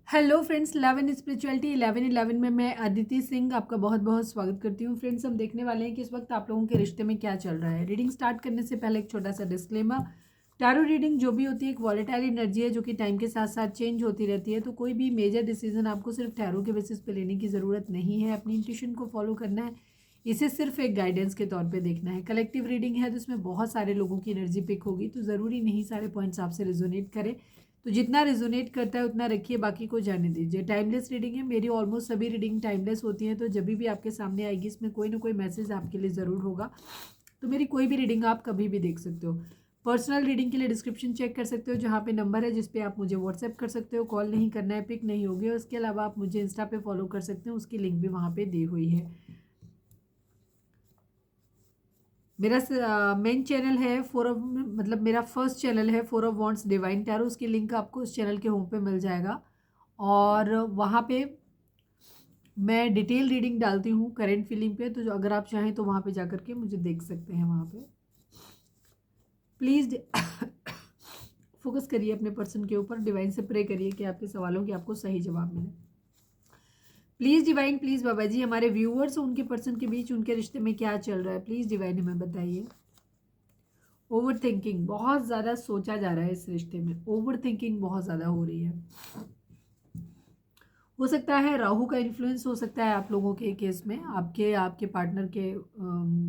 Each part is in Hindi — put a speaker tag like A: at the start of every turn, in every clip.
A: हेलो फ्रेंड्स, 11 स्पिरिचुअलिटी 11 में मैं अदिति सिंह आपका बहुत बहुत स्वागत करती हूँ। फ्रेंड्स, हम देखने वाले हैं कि इस वक्त आप लोगों के रिश्ते में क्या चल रहा है। रीडिंग स्टार्ट करने से पहले एक छोटा सा डिस्क्लेमर। टैरो रीडिंग जो भी होती है एक वॉलेटाइल एनर्जी है जो कि टाइम के साथ साथ चेंज होती रहती है। तो कोई भी मेजर डिसीजन आपको सिर्फ टैरो के बेसिस पे लेने की ज़रूरत नहीं है। अपनी इंट्यूशन को फॉलो करना है, इसे सिर्फ एक गाइडेंस के तौर पे देखना है। कलेक्टिव रीडिंग है तो इसमें बहुत सारे लोगों की एनर्जी पिक होगी, तो ज़रूरी नहीं सारे पॉइंट्स आपसे रिजोनेट करें। तो जितना रेजोनेट करता है उतना रखिए, बाकी को जाने दीजिए। टाइमलेस रीडिंग है, मेरी ऑलमोस्ट सभी रीडिंग टाइमलेस होती हैं, तो जब भी आपके सामने आएगी इसमें कोई ना कोई मैसेज आपके लिए ज़रूर होगा। तो मेरी कोई भी रीडिंग आप कभी भी देख सकते हो। पर्सनल रीडिंग के लिए डिस्क्रिप्शन चेक कर सकते हो, जहाँ पे नंबर है जिस पे आप मुझे व्हाट्सएप कर सकते हो। कॉल नहीं करना है, पिक नहीं होगी। और उसके अलावा आप मुझे इंस्टा पे फॉलो कर सकते हो, उसकी लिंक भी वहाँ पे दी हुई है। मेरा मेन चैनल है मतलब मेरा फर्स्ट चैनल है 4 ऑफ वॉन्ड्स डिवाइन टैरो। उसकी लिंक आपको उस चैनल के होम पे मिल जाएगा। और वहाँ पे मैं डिटेल रीडिंग डालती हूँ करेंट फीलिंग पे, तो अगर आप चाहें तो वहाँ पे जा करके मुझे देख सकते हैं। वहाँ पे प्लीज़ फोकस करिए अपने पर्सन के ऊपर, डिवाइन से प्रे करिए कि आपके सवालों के आपको सही जवाब मिले। Please divine, please Baba ji, हमारे व्यूअर्स उनके पर्सन के बीच उनके रिश्ते में क्या चल रहा है, प्लीज़ डिवाइन हमें बताइए। ओवर थिंकिंग, बहुत ज़्यादा सोचा जा रहा है इस रिश्ते में। ओवर थिंकिंग बहुत ज़्यादा हो रही है। हो सकता है राहु का इन्फ्लुएंस हो सकता है आप लोगों के केस में, आपके आपके पार्टनर के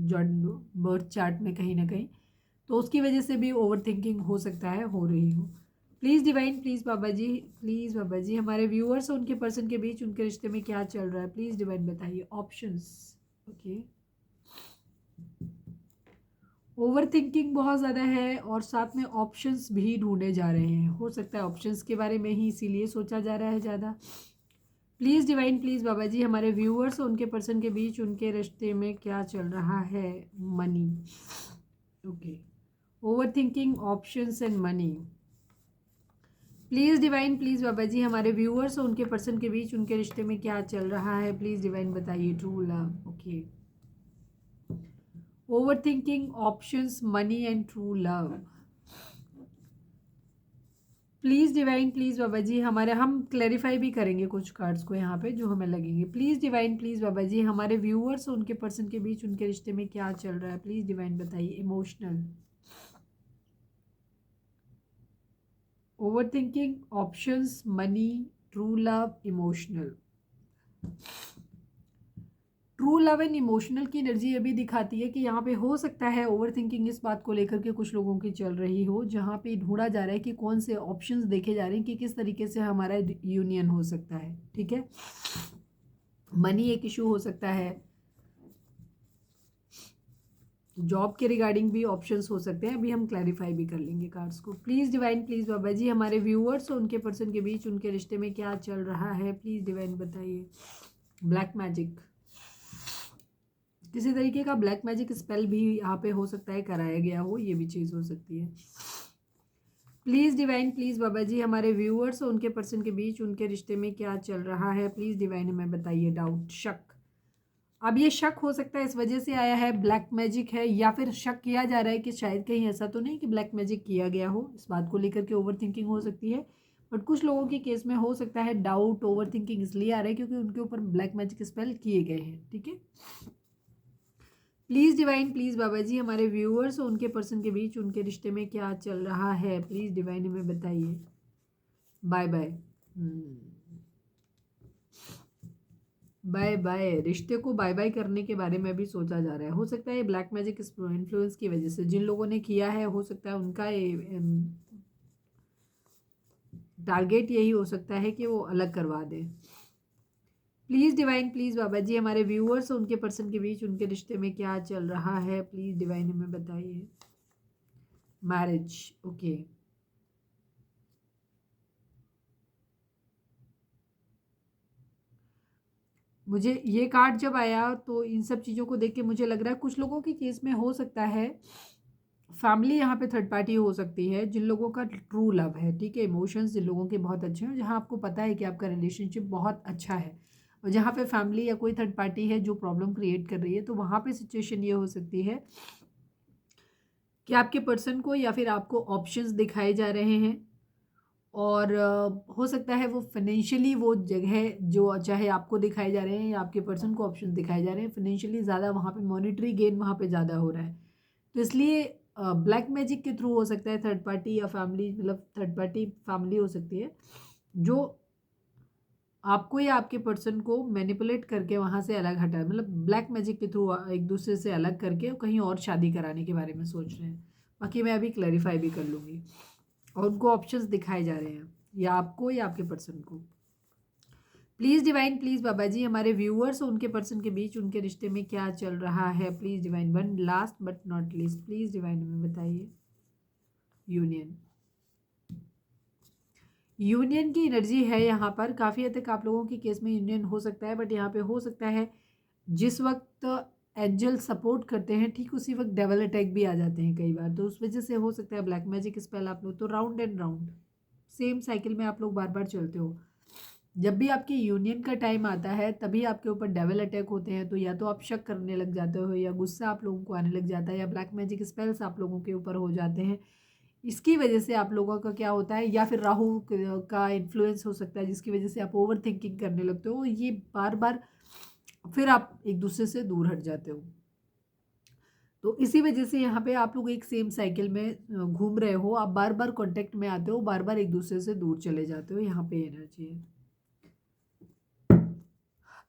A: जो बर्थ चार्ट में कहीं ना कहीं, तो उसकी वजह से भी ओवर थिंकिंग हो सकता है, हो रही हो। Please divine, please Baba ji, please Baba ji, हमारे व्यूअर्स और उनके पर्सन के बीच उनके रिश्ते में क्या चल रहा है, प्लीज़ डिवाइन बताइए। Options, okay. ओवर थिंकिंग बहुत ज़्यादा है और साथ में ऑप्शंस भी ढूंढे जा रहे हैं। हो सकता है ऑप्शंस के बारे में ही इसीलिए सोचा जा रहा है ज़्यादा। Please divine, please Baba ji, हमारे व्यूअर्स और उनके पर्सन के बीच उनके रिश्ते में क्या चल रहा है। Money, okay. Over thinking, options and money. Please divine, please Baba ji, हमारे व्यूअर्स और उनके पर्सन के बीच उनके रिश्ते में क्या चल रहा है, प्लीज़ डिवाइन बताइए। True love, okay. Over thinking, options, money and true love. Please divine, please Baba ji, हमारे हम क्लैरिफाई भी करेंगे कुछ कार्ड्स को यहाँ पे जो हमें लगेंगे। Please divine, please Baba ji, हमारे व्यूअर्स और उनके पर्सन के बीच उनके रिश्ते में क्या चल रहा है, प्लीज़ डिवाइन बताइए। Emotional, over thinking, options, money, true love, emotional. True love and emotional की एनर्जी ये भी दिखाती है कि यहाँ पे हो सकता है ओवर थिंकिंग इस बात को लेकर के कुछ लोगों की चल रही हो, जहाँ पे ढूंढा जा रहा है कि कौन से ऑप्शंस देखे जा रहे हैं कि किस तरीके से हमारा यूनियन हो सकता है। ठीक है, मनी एक इशू हो सकता है, जॉब के रिगार्डिंग भी ऑप्शंस हो सकते हैं। अभी हम क्लैरिफाई भी कर लेंगे कार्ड्स को। Please divine, please Baba ji, हमारे व्यूअर्स और उनके पर्सन के बीच उनके रिश्ते में क्या चल रहा है, प्लीज़ डिवाइन बताइए। ब्लैक मैजिक, किसी तरीके का ब्लैक मैजिक स्पेल भी यहाँ पे हो सकता है कराया गया हो, ये भी चीज़ हो सकती है। Please divine, please Baba ji, हमारे व्यूअर्स और उनके पर्सन के बीच उनके रिश्ते में क्या चल रहा है, प्लीज़ डिवाइन हमें बताइए। डाउट, शक। अब ये शक हो सकता है इस वजह से आया है, ब्लैक मैजिक है, या फिर शक किया जा रहा है कि शायद कहीं ऐसा तो नहीं कि ब्लैक मैजिक किया गया हो। इस बात को लेकर के ओवर थिंकिंग हो सकती है। बट कुछ लोगों के केस में हो सकता है डाउट, ओवर थिंकिंग इसलिए आ रहा है क्योंकि उनके ऊपर ब्लैक मैजिक स्पेल किए गए हैं। ठीक है, please divine, please Baba ji, हमारे व्यूअर्स और उनके पर्सन के बीच उनके रिश्ते में क्या चल रहा है, प्लीज़ डिवाइन हमें बताइए। बाय बाय, बाय बाय, रिश्ते को बाय बाय करने के बारे में भी सोचा जा रहा है। हो सकता है ये ब्लैक मैजिक इन्फ्लुएंस की वजह से जिन लोगों ने किया है, हो सकता है उनका टारगेट यही हो सकता है कि वो अलग करवा दें। Please divine, please Baba ji, हमारे व्यूअर्स और उनके पर्सन के बीच उनके रिश्ते में क्या चल रहा है, प्लीज़ डिवाइन हमें बताइए। Marriage, okay. मुझे ये कार्ड जब आया तो इन सब चीज़ों को देख के मुझे लग रहा है कुछ लोगों के केस में हो सकता है फैमिली यहाँ पे थर्ड पार्टी हो सकती है, जिन लोगों का ट्रू लव है। ठीक है, इमोशंस जिन लोगों के बहुत अच्छे हैं, जहाँ आपको पता है कि आपका रिलेशनशिप बहुत अच्छा है, और जहाँ पे फैमिली या कोई थर्ड पार्टी है जो प्रॉब्लम क्रिएट कर रही है, तो वहाँ पे सिचुएशन ये हो सकती है कि आपके पर्सन को या फिर आपको ऑप्शंस दिखाए जा रहे हैं और हो सकता है वो फाइनेंशियली वो जगह जो चाहे आपको दिखाए जा रहे हैं या आपके पर्सन को ऑप्शन दिखाए जा रहे हैं, फाइनेंशियली ज़्यादा वहाँ पे मॉनेटरी गेन वहाँ पे ज़्यादा हो रहा है। तो इसलिए ब्लैक मैजिक के थ्रू हो सकता है, थर्ड पार्टी या फैमिली, मतलब थर्ड पार्टी फैमिली हो सकती है जो आपको या आपके पर्सन को मैनिपुलेट करके वहाँ से अलग हटा, मतलब ब्लैक मैजिक के थ्रू एक दूसरे से अलग करके कहीं और शादी कराने के बारे में सोच रहे हैं। बाकी मैं अभी क्लैरिफाई भी कर लूँगी। और उनको ऑप्शंस दिखाए जा रहे हैं, या आपको या आपके पर्सन को। Please divine, please Baba ji, हमारे व्यूअर्स और उनके पर्सन के बीच उनके रिश्ते में क्या चल रहा है। Please divine, one last but not least, please divine हमें बताइए। यूनियन, यूनियन की एनर्जी है यहाँ पर। काफ़ी हद तक आप लोगों के केस में यूनियन हो सकता है, बट यहाँ पे हो सकता है जिस वक्त एंजल सपोर्ट करते हैं ठीक उसी वक्त डेवल अटैक भी आ जाते हैं कई बार, तो उस वजह से हो सकता है ब्लैक मैजिक स्पेल आप लोग तो round and round same cycle में आप लोग बार बार चलते हो। जब भी आपकी यूनियन का टाइम आता है तभी आपके ऊपर डेवल अटैक होते हैं, तो या तो आप शक करने लग जाते हो, या गुस्सा आप लोगों को आने लग जाता है, या ब्लैक मैजिक स्पेल्स आप लोगों के ऊपर हो जाते हैं। इसकी वजह से आप लोगों का क्या होता है, या फिर राहु का इन्फ्लुएंस हो सकता है जिसकी वजह से आप ओवर थिंकिंग करने लगते हो, ये बार बार फिर आप एक दूसरे से दूर हट जाते हो। तो इसी वजह से यहाँ पे आप लोग एक सेम साइकिल में घूम रहे हो, आप बार बार कांटेक्ट में आते हो, बार बार एक दूसरे से दूर चले जाते हो। यहाँ पे एनर्जी है।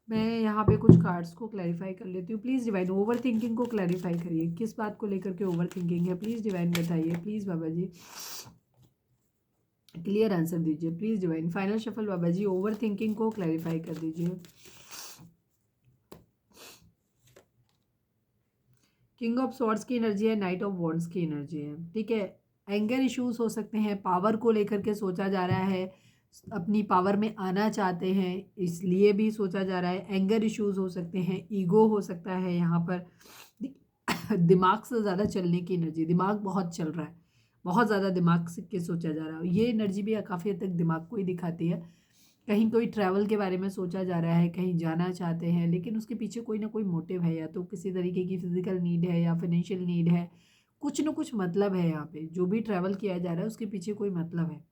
A: मैं यहाँ पे कुछ कार्ड्स को क्लैरिफाई कर लेती हूँ। प्लीज़ डिवाइन ओवर थिंकिंग को क्लैरिफाई करिए, किस बात को लेकर के ओवर थिंकिंग है। प्लीज़ डिवाइन बताइए, please Baba ji clear answer दीजिए। Please divine final shuffle Baba ji over thinking को क्लैरिफाई कर दीजिए। किंग ऑफ स्वॉर्ड्स की एनर्जी है, नाइट ऑफ वॉन्ड्स की एनर्जी है। ठीक है, एंगर इश्यूज हो सकते हैं, पावर को लेकर के सोचा जा रहा है, अपनी पावर में आना चाहते हैं इसलिए भी सोचा जा रहा है। एंगर इश्यूज हो सकते हैं, ईगो हो सकता है यहाँ पर, दिमाग से ज़्यादा चलने की एनर्जी, दिमाग बहुत चल रहा है, बहुत ज़्यादा दिमाग से के सोचा जा रहा है। ये एनर्जी भी काफ़ी हद तक दिमाग को ही दिखाती है। कहीं कोई ट्रैवल के बारे में सोचा जा रहा है, कहीं जाना चाहते हैं, लेकिन उसके पीछे कोई ना कोई मोटिव है, या तो किसी तरीके की फिजिकल नीड है या फाइनेंशियल नीड है, कुछ ना कुछ मतलब है। यहाँ पे जो भी ट्रैवल किया जा रहा है उसके पीछे कोई मतलब है,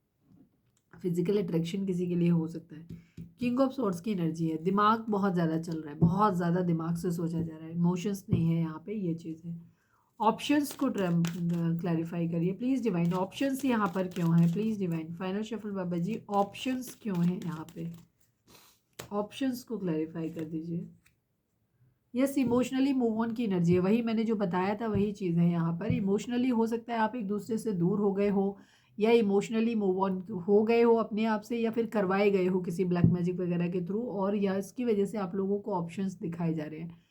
A: फिजिकल अट्रैक्शन किसी के लिए हो सकता है। किंग ऑफ सॉर्ड्स की एनर्जी है, दिमाग बहुत ज़्यादा चल रहा है, बहुत ज़्यादा दिमाग से सोचा जा रहा है, इमोशंस नहीं है यहाँ पे, ये चीज़ है। ऑप्शंस को क्लैरिफाई करिए प्लीज़ डिवाइन, ऑप्शंस यहाँ पर क्यों है। Please divine final shuffle Baba ji options क्यों है यहाँ पे, ऑप्शंस को क्लैरिफाई कर दीजिए। यस, इमोशनली मूव ऑन की एनर्जी है, वही मैंने जो बताया था वही चीज़ है यहाँ पर। इमोशनली हो सकता है आप एक दूसरे से दूर हो गए हो, या इमोशनली मूव ऑन हो गए हो अपने आप से, या फिर करवाए गए हो किसी ब्लैक मैजिक वगैरह के थ्रू, और या इसकी वजह से आप लोगों को ऑप्शंस दिखाए जा रहे हैं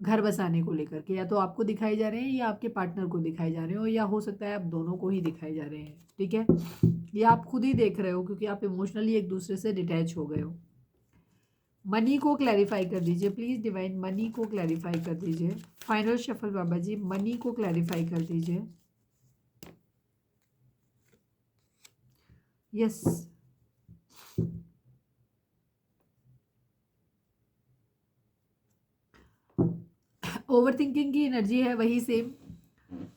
A: घर बसाने को लेकर के, या तो आपको दिखाए जा रहे हैं या आपके पार्टनर को दिखाए जा रहे हो, या हो सकता है आप दोनों को ही दिखाए जा रहे हैं। ठीक है, या आप खुद ही देख रहे हो क्योंकि आप इमोशनली एक दूसरे से डिटैच हो गए हो। मनी को क्लैरिफाई कर दीजिए प्लीज़ डिवाइन, मनी को क्लैरिफाई कर दीजिए। फाइनल शफल बाबा जी मनी को क्लैरिफाई कर दीजिए। यस, ओवर थिंकिंग की एनर्जी है, वही सेम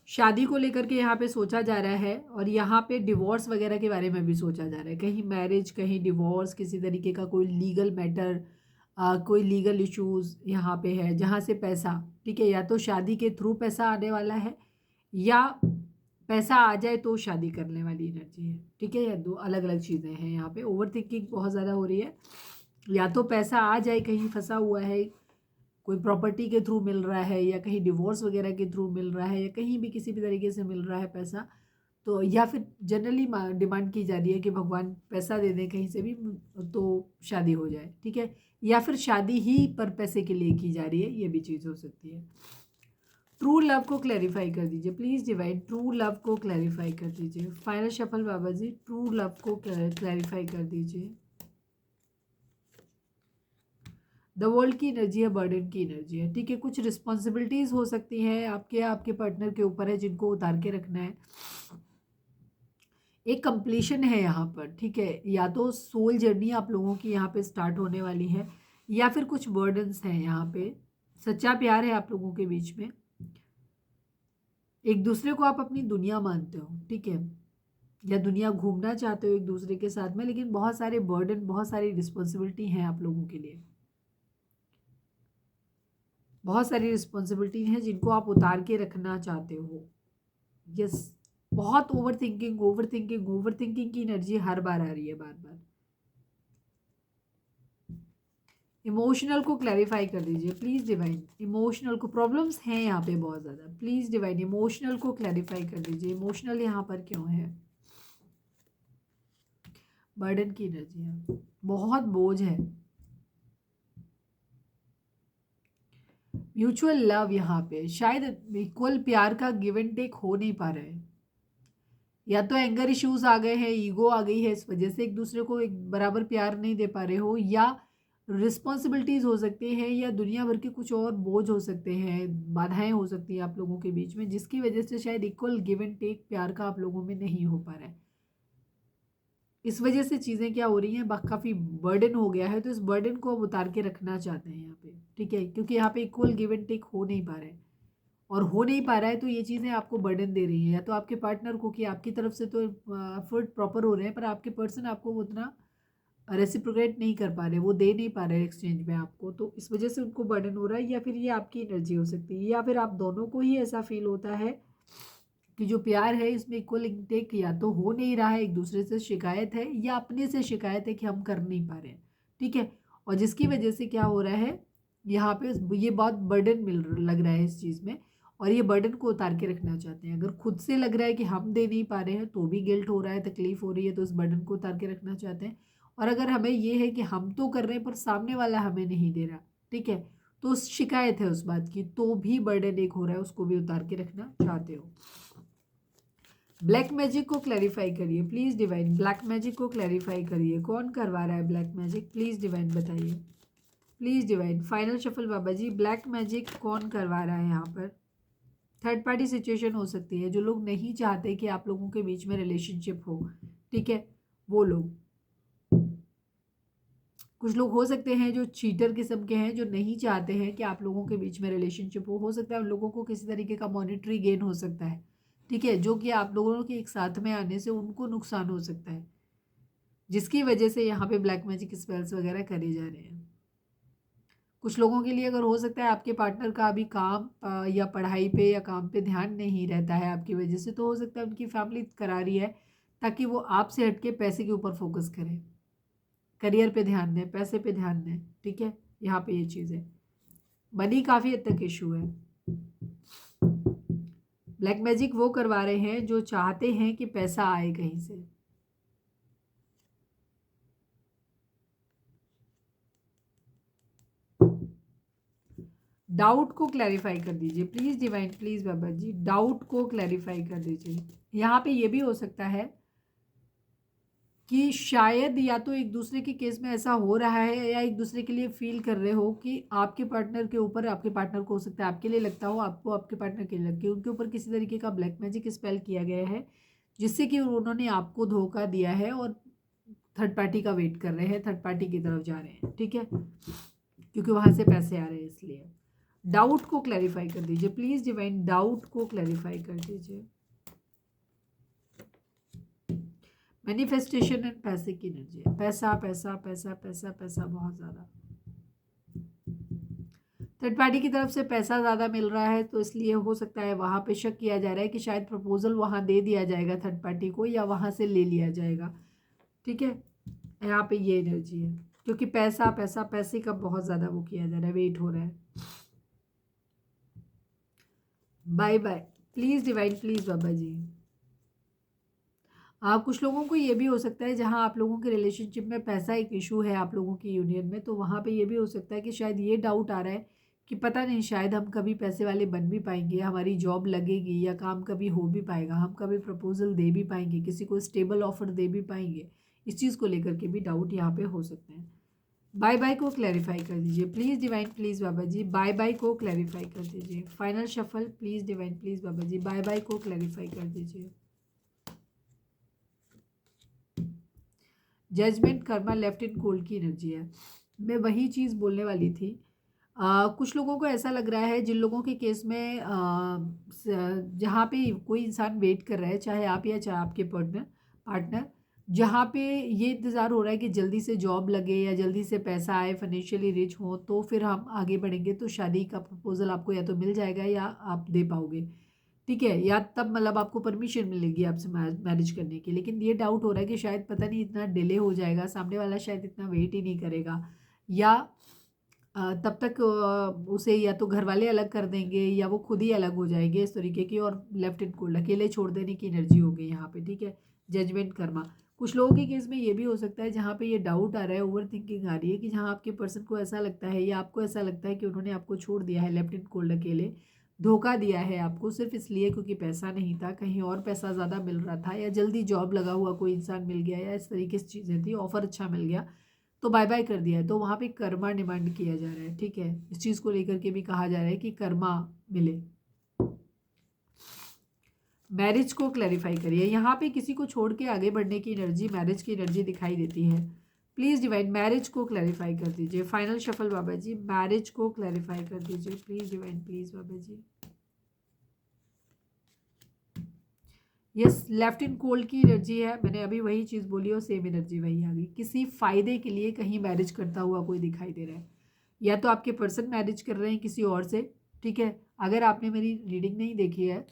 A: शादी को लेकर के यहाँ पे सोचा जा रहा है, और यहाँ पे डिवोर्स वगैरह के बारे में भी सोचा जा रहा है, कहीं मैरिज कहीं डिवोर्स, किसी तरीके का कोई लीगल मैटर, कोई लीगल इश्यूज यहाँ पे है जहाँ से पैसा, ठीक है, या तो शादी के थ्रू पैसा आने वाला है, या पैसा आ जाए तो शादी करने वाली एनर्जी है। ठीक है, या दो अलग अलग चीज़ें हैं यहाँ पे। ओवर थिंकिंग बहुत ज़्यादा हो रही है, या तो पैसा आ जाए, कहीं फंसा हुआ है, कोई प्रॉपर्टी के थ्रू मिल रहा है, या कहीं डिवोर्स वगैरह के थ्रू मिल रहा है, या कहीं भी किसी भी तरीके से मिल रहा है पैसा, तो या फिर जनरली डिमांड की जा रही है कि भगवान पैसा दे दें कहीं से भी तो शादी हो जाए। ठीक है, या फिर शादी ही पर पैसे के लिए की जा रही है, ये भी चीज़ हो सकती है। ट्रू लव को क्लैरिफाई कर दीजिए प्लीज़ डिवाइन, ट्रू लव को क्लैरिफाई कर दीजिए। फाइनल शफल बाबा जी ट्रू लव को क्लैरिफाई कर दीजिए। द वर्ल्ड की एनर्जी है, बर्डन की एनर्जी है। ठीक है, कुछ रिस्पॉन्सिबिलिटीज़ हो सकती हैं आपके आपके पार्टनर के ऊपर है जिनको उतार के रखना है। एक कंप्लीशन है यहाँ पर। ठीक है, या तो सोल जर्नी आप लोगों की यहाँ पे स्टार्ट होने वाली है, या फिर कुछ बर्डन्स हैं यहाँ पे। सच्चा प्यार है आप लोगों के बीच में, एक दूसरे को आप अपनी दुनिया मानते हो। ठीक है, या दुनिया घूमना चाहते हो एक दूसरे के साथ में, लेकिन बहुत सारे बर्डन, बहुत सारी रिस्पॉन्सिबिलिटी हैं आप लोगों के लिए, बहुत सारी रिस्पॉन्सिबिलिटी हैं जिनको आप उतार के रखना चाहते हो। यस, बहुत over thinking, over thinking, over thinking की एनर्जी हर बार आ रही है, बार बार। इमोशनल को क्लैरिफाई कर दीजिए प्लीज़ डिवाइन। इमोशनल को, प्रॉब्लम्स हैं यहाँ पे बहुत ज़्यादा, प्लीज़ डिवाइन इमोशनल को क्लैरिफाई कर दीजिए। इमोशनल यहाँ पर क्यों है? बर्डन की एनर्जी है, बहुत बोझ है। म्यूचुअल लव यहाँ पे शायद इक्वल प्यार का गिव एंड टेक हो नहीं पा रहा है, या तो एंगर इश्यूज आ गए हैं, ईगो आ गई है, इस वजह से एक दूसरे को एक बराबर प्यार नहीं दे पा रहे हो, या रिस्पॉन्सिबिलिटीज हो सकती हैं, या दुनिया भर के कुछ और बोझ हो सकते हैं, बाधाएं हो सकती हैं आप लोगों के बीच में, जिसकी वजह से शायद इक्वल गिव एंड टेक प्यार का आप लोगों में नहीं हो पा रहा है। इस वजह से चीज़ें क्या हो रही हैं, काफ़ी बर्डन हो गया है, तो इस बर्डन को अब उतार के रखना चाहते हैं यहाँ पे, ठीक है, क्योंकि यहाँ पे इक्वल गिव एंड टेक हो नहीं पा रहा है, और हो नहीं पा रहा है तो ये चीज़ें आपको बर्डन दे रही हैं, या तो आपके पार्टनर को, कि आपकी तरफ से तो एफर्ट प्रॉपर हो रहे हैं, पर आपके पर्सन आपको उतना रेसिप्रोकेट नहीं कर पा रहे, वो दे नहीं पा रहे एक्सचेंज में आपको, तो इस वजह से उनको बर्डन हो रहा है, या फिर ये आपकी एनर्जी हो सकती है, या फिर आप दोनों को ही ऐसा फील होता है कि जो प्यार है इसमें इक्वल इनटेक या तो हो नहीं रहा है, एक दूसरे से शिकायत है, या अपने से शिकायत है कि हम कर नहीं पा रहे हैं, ठीक है, और जिसकी वजह से क्या हो रहा है यहाँ पे, ये बहुत बर्डन लग रहा है इस चीज़ में, और ये बर्डन को उतार के रखना चाहते हैं। अगर खुद से लग रहा है कि हम दे नहीं पा रहे हैं तो भी गिल्ट हो रहा है, तकलीफ हो रही है, तो इस बर्डन को उतार के रखना चाहते हैं, और अगर हमें ये है कि हम तो कर रहे हैं पर सामने वाला हमें नहीं दे रहा, ठीक है, तो शिकायत है उस बात की, तो भी बर्डन एक हो रहा है, उसको भी उतार के रखना चाहते हो। ब्लैक मैजिक को क्लैरिफाई करिए प्लीज़ डिवाइन, ब्लैक मैजिक को क्लैरिफाई करिए, कौन करवा रहा है ब्लैक मैजिक, प्लीज़ डिवाइन बताइए, please divine. Final shuffle Baba ji, black magic कौन करवा रहा है यहाँ पर? थर्ड पार्टी सिचुएशन हो सकती है, जो लोग नहीं चाहते कि आप लोगों के बीच में रिलेशनशिप हो, ठीक है, वो लोग, कुछ लोग हो सकते हैं जो चीटर किस्म के हैं, जो नहीं चाहते हैं कि आप लोगों के बीच में रिलेशनशिप हो सकता है उन लोगों को किसी तरीके का मॉनेटरी गेन हो सकता है, ठीक है, जो कि आप लोगों के एक साथ में आने से उनको नुकसान हो सकता है, जिसकी वजह से यहाँ पे ब्लैक मैजिक स्पेल्स वगैरह करे जा रहे हैं। कुछ लोगों के लिए अगर हो सकता है आपके पार्टनर का अभी काम या पढ़ाई पे या काम पे ध्यान नहीं रहता है आपकी वजह से, तो हो सकता है उनकी फैमिली करा रही है ताकि वो आपसे हटके पैसे के ऊपर फोकस करें, करियर पे ध्यान दें, पैसे पे ध्यान दें, ठीक है, यहाँ पे ये चीज़ है, मनी काफ़ी हद तक इशू है। ब्लैक मैजिक वो करवा रहे हैं जो चाहते हैं कि पैसा आए कहीं से। डाउट को क्लैरिफाई कर दीजिए please divine, please Baba ji, doubt को क्लैरिफाई कर दीजिए। यहाँ पे ये भी हो सकता है कि शायद या तो एक दूसरे के केस में ऐसा हो रहा है, या एक दूसरे के लिए फील कर रहे हो कि आपके पार्टनर के ऊपर, आपके पार्टनर को हो सकता है आपके लिए लगता हो, आपको आपके पार्टनर के लिए लगती है, उनके ऊपर किसी तरीके का ब्लैक मैजिक स्पेल किया गया है, जिससे कि उन्होंने आपको धोखा दिया है और थर्ड पार्टी का वेट कर रहे हैं, थर्ड पार्टी की तरफ जा रहे हैं, ठीक है, क्योंकि वहाँ से पैसे आ रहे हैं, इसलिए डाउट को क्लैरिफाई कर दीजिए प्लीज़ डिवाइन, डाउट को क्लैरिफाई कर दीजिए। मैनिफेस्टेशन एंड पैसे की एनर्जी है, पैसा पैसा पैसा पैसा पैसा बहुत ज़्यादा, थर्ड पार्टी की तरफ से पैसा ज़्यादा मिल रहा है, तो इसलिए हो सकता है वहाँ पे शक किया जा रहा है कि शायद प्रपोजल वहाँ दे दिया जाएगा थर्ड पार्टी को, या वहाँ से ले लिया जाएगा, ठीक है, यहाँ पे ये एनर्जी है, क्योंकि पैसा पैसा पैसे का बहुत ज़्यादा वो किया जा रहा है, वेट हो रहा है। Bye bye please divine, please Baba ji. कुछ लोगों को ये भी हो सकता है, जहाँ आप लोगों के रिलेशनशिप में पैसा एक इशू है आप लोगों की यूनियन में, तो वहाँ पे ये भी हो सकता है कि शायद ये डाउट आ रहा है कि पता नहीं शायद हम कभी पैसे वाले बन भी पाएंगे, हमारी जॉब लगेगी, या काम कभी हो भी पाएगा, हम कभी प्रपोजल दे भी पाएंगे, किसी को स्टेबल ऑफर दे भी पाएंगे, इस चीज़ को लेकर के भी डाउट यहाँ पे हो सकते हैं। बाय बाय को क्लैरिफाई कर दीजिए please divine, please Baba ji, bye bye को क्लैरिफाई कर दीजिए। Final shuffle please divine, please Baba ji, bye bye को क्लैरिफाई कर दीजिए। Judgement, karma, left in cold की एनर्जी है, मैं वही चीज़ बोलने वाली थी। कुछ लोगों को ऐसा लग रहा है, जिन लोगों के केस में जहाँ पे कोई इंसान वेट कर रहा है, चाहे आप या चाहे आपके पार्टनर, पार्टनर, जहाँ पे ये इंतज़ार हो रहा है कि जल्दी से जॉब लगे या जल्दी से पैसा आए, फाइनेंशियली रिच हो, तो फिर हम आगे बढ़ेंगे, तो शादी का प्रपोज़ल आपको या तो मिल जाएगा या आप दे पाओगे, ठीक है, या तब मतलब आपको परमिशन मिलेगी आपसे मैरिज करने की। लेकिन ये डाउट हो रहा है कि शायद पता नहीं इतना डिले हो जाएगा, सामने वाला शायद इतना वेट ही नहीं करेगा, या तब तक उसे या तो घर वाले अलग कर देंगे या वो खुद ही अलग हो जाएंगे इस तरीके की, और लेफ्ट एंड कोल्ड अकेले छोड़ देने की एनर्जी होगी यहाँ पे, ठीक है। जजमेंट कर्मा, कुछ लोगों के केस में ये भी हो सकता है जहाँ पे ये डाउट आ रहा है, ओवर थिंकिंग आ रही है, कि जहाँ आपके पर्सन को ऐसा लगता है या आपको ऐसा लगता है कि उन्होंने आपको छोड़ दिया है लेफ्ट एंड कोल्ड अकेले, धोखा दिया है आपको सिर्फ इसलिए क्योंकि पैसा नहीं था, कहीं और पैसा ज़्यादा मिल रहा था, या जल्दी जॉब लगा हुआ कोई इंसान मिल गया, या इस तरीके से चीज़ें थी, ऑफर अच्छा मिल गया तो बाय बाय कर दिया है। तो वहाँ पे कर्मा डिमांड किया जा रहा है, ठीक है। इस चीज़ को लेकर के भी कहा जा रहा है कि कर्मा मिले। मैरिज को क्लैरिफाई करिए, यहाँ पे किसी को छोड़ के आगे बढ़ने की एनर्जी, मैरिज की एनर्जी दिखाई देती है। प्लीज़ डिवाइन मैरिज को क्लैरिफाई कर दीजिए। Final shuffle Baba ji, marriage को क्लैरिफाई कर दीजिए please divine, please Baba ji. Yes, left in cold की एनर्जी है, मैंने अभी वही चीज़ बोली और सेम एनर्जी वही आ गई। किसी फ़ायदे के लिए कहीं मैरिज करता हुआ कोई दिखाई दे रहा है, या तो आपके पर्सन मैरिज कर रहे हैं किसी और से, ठीक है। अगर आपने मेरी रीडिंग नहीं देखी है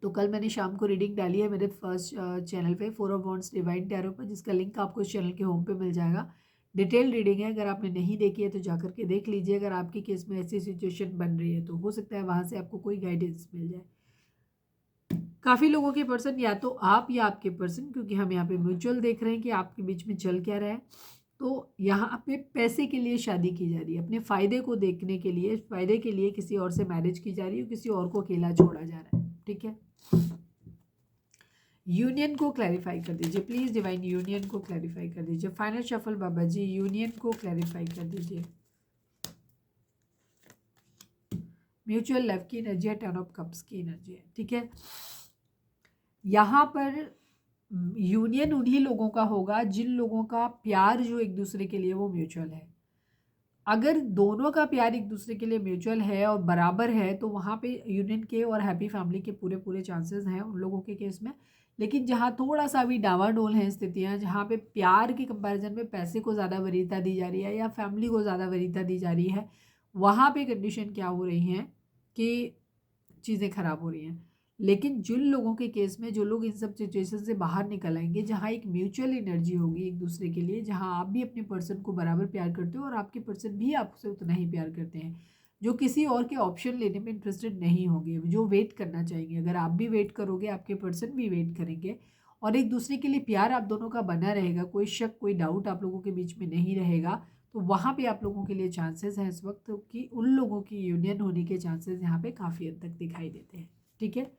A: तो कल मैंने शाम को रीडिंग डाली है मेरे फर्स्ट चैनल पे, 4 ऑफ वॉन्ड्स डिवाइन टैरो पर, जिसका लिंक आपको इस चैनल के होम पे मिल जाएगा। डिटेल रीडिंग है, अगर आपने नहीं देखी है तो जा करके देख लीजिए। अगर आपके केस में ऐसी सिचुएशन बन रही है तो हो सकता है वहाँ से आपको कोई गाइडेंस मिल जाए। काफ़ी लोगों के पर्सन, या तो आप या आपके पर्सन, क्योंकि हम यहाँ पे म्यूचुअल देख रहे हैं कि आपके बीच में चल क्या रहा है, तो यहाँ पे पैसे के लिए शादी की जा रही है, अपने फ़ायदे को देखने के लिए, फ़ायदे के लिए किसी और से मैरिज की जा रही है, किसी और को अकेला छोड़ा जा रहा है, ठीक है। यूनियन को क्लैरिफाई कर दीजिए प्लीज़ डिवाइन, यूनियन को क्लैरिफाई कर दीजिए। फाइनल शफल बाबा जी, यूनियन को क्लैरिफाई कर दीजिए। म्यूचुअल लव की एनर्जी है, 10 ऑफ कप्स की एनर्जी है, ठीक है। यहाँ पर यूनियन उन्हीं लोगों का होगा जिन लोगों का प्यार जो एक दूसरे के लिए वो म्यूचुअल है। अगर दोनों का प्यार एक दूसरे के लिए म्यूचुअल है और बराबर है तो वहाँ पे यूनियन के और हैप्पी फैमिली के पूरे पूरे चांसेस हैं उन लोगों के केस में। लेकिन जहाँ थोड़ा सा भी डावाडोल हैं स्थितियाँ, जहाँ पे प्यार के कंपैरिजन में पैसे को ज़्यादा वरीयता दी जा रही है या फैमिली को ज़्यादा वरीयता दी जा रही है, वहाँ पे कंडीशन क्या हो रही हैं कि चीज़ें खराब हो रही हैं। लेकिन जिन लोगों के केस में, जो लोग इन सब सिचुएशन से बाहर निकल आएंगे, जहाँ एक म्यूचुअल एनर्जी होगी एक दूसरे के लिए, जहाँ आप भी अपने पर्सन को बराबर प्यार करते हो और आपके पर्सन भी आपसे उतना ही प्यार करते हैं, जो किसी और के ऑप्शन लेने में इंटरेस्टेड नहीं होंगे, जो वेट करना चाहेंगे। अगर आप भी वेट करोगे, आपके पर्सन भी वेट करेंगे और एक दूसरे के लिए प्यार आप दोनों का बना रहेगा, कोई शक कोई डाउट आप लोगों के बीच में नहीं रहेगा, तो वहाँ पे आप लोगों के लिए चांसेस हैं इस वक्त कि उन लोगों की यूनियन होने के चांसेस यहाँ पे काफ़ी हद तक दिखाई देते हैं, ठीक है,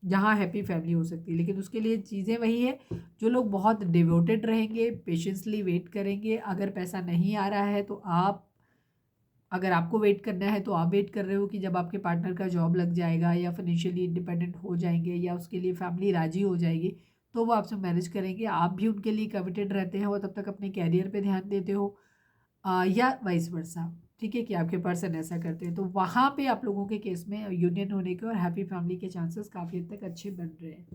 A: जहाँ हैप्पी फैमिली हो सकती है। लेकिन उसके लिए चीज़ें वही है, जो लोग बहुत डिवोटेड रहेंगे, पेशेंसली वेट करेंगे। अगर पैसा नहीं आ रहा है तो अगर आपको वेट करना है तो आप वेट कर रहे हो कि जब आपके पार्टनर का जॉब लग जाएगा या फाइनेंशियली इंडिपेंडेंट हो जाएंगे या उसके लिए फैमिली राजी हो जाएगी तो वो आपसे मैरिज करेंगे। आप भी उनके लिए कमिटेड रहते हो, तब तक अपने कैरियर पे ध्यान देते हो, या वाइस वर्सा, ठीक है, कि आपके पर्सन ऐसा करते हैं। तो वहाँ पे आप लोगों के केस में यूनियन होने के और हैप्पी फैमिली के चांसेस काफ़ी हद तक अच्छे बन रहे हैं।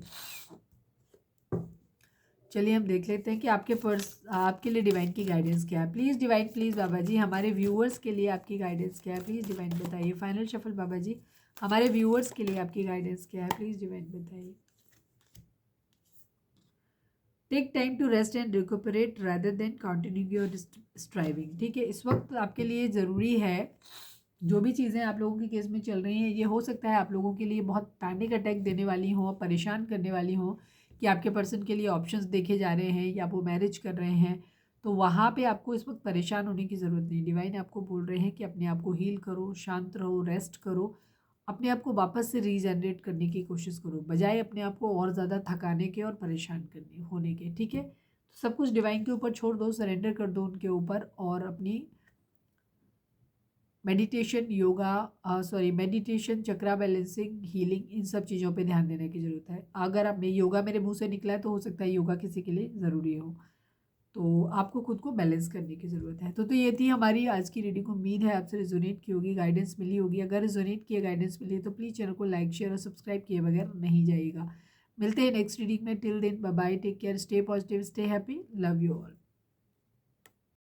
A: चलिए हम देख लेते हैं कि आपके लिए डिवाइन की गाइडेंस क्या है। Please divine, please Baba ji, हमारे व्यूअर्स के लिए आपकी गाइडेंस क्या है, प्लीज़ डिवाइन बताइए। फाइनल शफल बाबा जी, हमारे व्यूअर्स के लिए आपकी गाइडेंस क्या है, प्लीज़ डिवाइन बताइए। Take time to rest and recuperate rather than continue your striving, ठीक है। इस वक्त आपके लिए ज़रूरी है, जो भी चीज़ें आप लोगों के केस में चल रही हैं, ये हो सकता है आप लोगों के लिए बहुत पैनिक अटैक देने वाली हो, परेशान करने वाली हो, कि आपके पर्सन के लिए ऑप्शंस देखे जा रहे हैं या वो मैरिज कर रहे हैं। तो वहाँ पे आपको इस वक्त परेशान होने की ज़रूरत नहीं। डिवाइन आपको बोल रहे हैं कि अपने आप को हील करो, शांत रहो, रेस्ट करो, अपने आप को वापस से रीजनरेट करने की कोशिश करो, बजाय अपने आप को और ज़्यादा थकाने के और परेशान करने होने के, ठीक है। तो सब कुछ डिवाइन के ऊपर छोड़ दो, सरेंडर कर दो उनके ऊपर, और अपनी मेडिटेशन, मेडिटेशन, चक्रा बैलेंसिंग, हीलिंग, इन सब चीज़ों पे ध्यान देने की ज़रूरत है। अगर आप योगा मेरे मुंह से निकला है तो हो सकता है योगा किसी के लिए ज़रूरी हो, तो आपको खुद को बैलेंस करने की ज़रूरत है। तो ये थी हमारी आज की रीडिंग। उम्मीद है आपसे रिजोनेट की होगी, गाइडेंस मिली होगी। अगर रिजोनेट किया, गाइडेंस मिली है तो प्लीज़ चैनल को लाइक, शेयर और सब्सक्राइब किए बगैर नहीं जाइएगा। मिलते हैं नेक्स्ट रीडिंग में। Till then bye bye, take care, stay positive, stay happy, love you all.